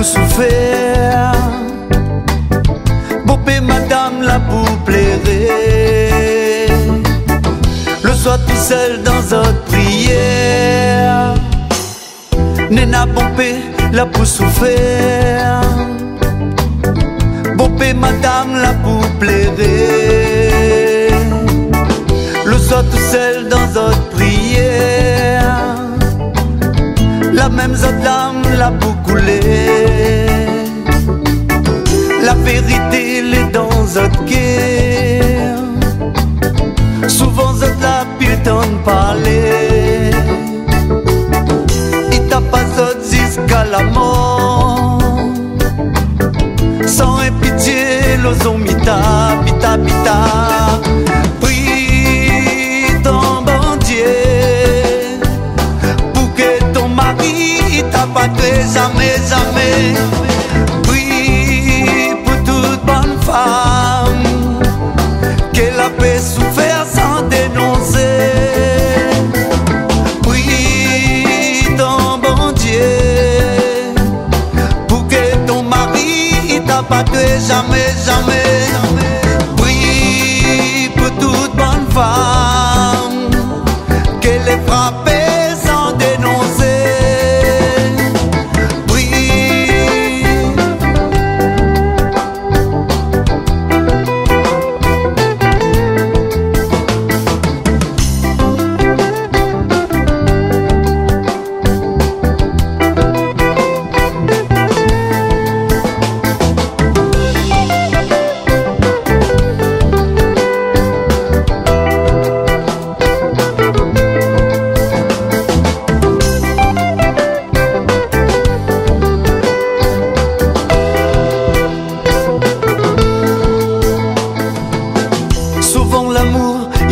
pour souffrir. Bopé madame là pour plaire. Le soir tout seul dans notre prière. Nena Bopé là pour souffrir. Bopé madame là pour plaire. Le soir tout seul dans notre prière. La même zone l'âme la pour couler. La vérité elle est dans notre guerre. Souvent zot la pile t'en parler. Il t'a pas zot jusqu'à la mort. Sans pitié l'ozon mita, pita pita. Prie ton bon Dieu pour que ton mari t'a pas tué jamais, jamais. Prie pour toute bonne femme qu'elle a pu souffrir sans dénoncer. Prie ton bon Dieu pour que ton mari t'a pas tué jamais, jamais. Prie pour toute bonne femme qu'elle est frappée sans dénoncer.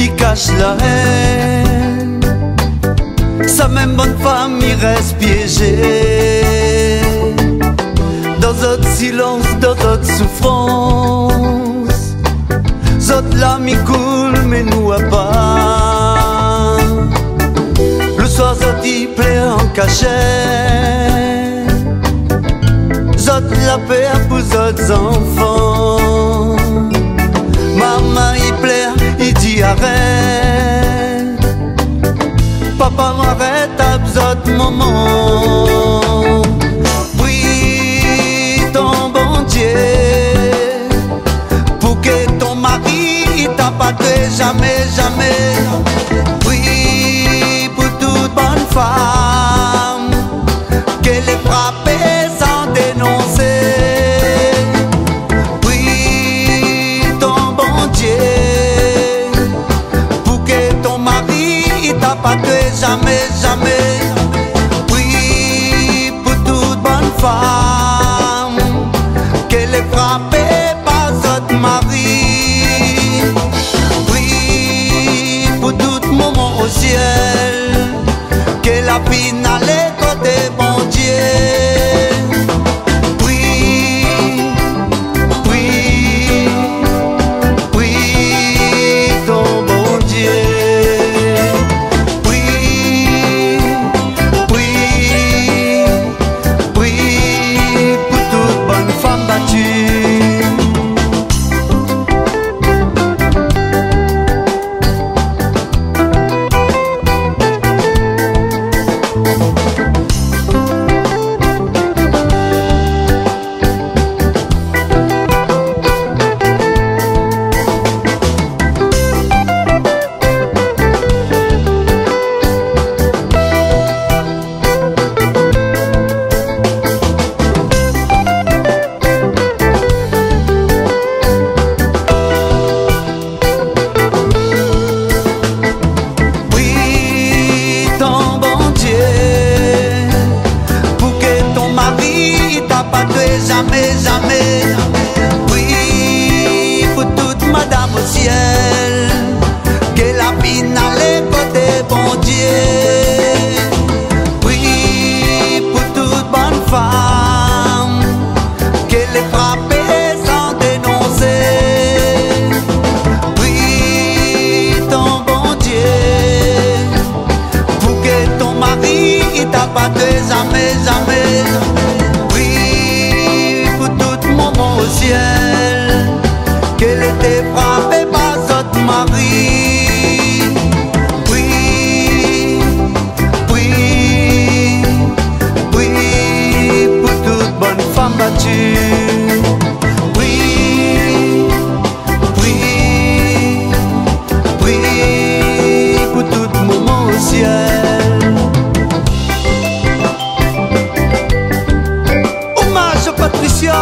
Il cache la haine. Sa même bonne femme il reste piégée dans notre silence, dans notre souffrance. Zot l'âme il coule mais nous a pas. Le soir zot il pleure en cachette. Zot la peur pour zot enfants. Maman il pleure, il dit arrête. Papa m'arrête à besoin maman. Prie ton bon Dieu pour que ton mari t'a pas tué jamais, jamais. Prie pour toute bonne femme qu'elle est frappée sans dénoncer. T'as pas tué jamais, jamais. Oui, pour toute bonne femme qu'elle est frappée par votre mari. Oui, pour tout moment au ciel qu'elle a finalé côté bon Dieu. Jamais, jamais. Oui, pour toute madame au ciel qu'elle a finalé côté bon Dieu. Oui, pour toute bonne femme qu'elle est frappée sans dénoncer. Oui, ton bon Dieu pour que ton mari t'a pas tué jamais, jamais. Oui, ciel, qu'elle était frappée par votre mari. Prie, prie, prie pour toute bonne femme battue. Prie, prie, prie pour tout moment au ciel. Hommage à Patricia.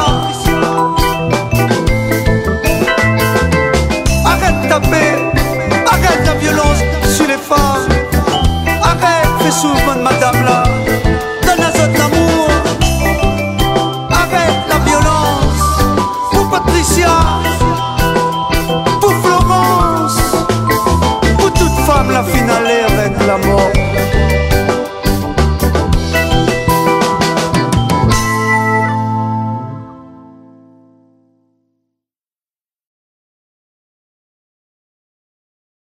Arrête de taper, arrête la violence sur les femmes. Arrête, fais souvent madame.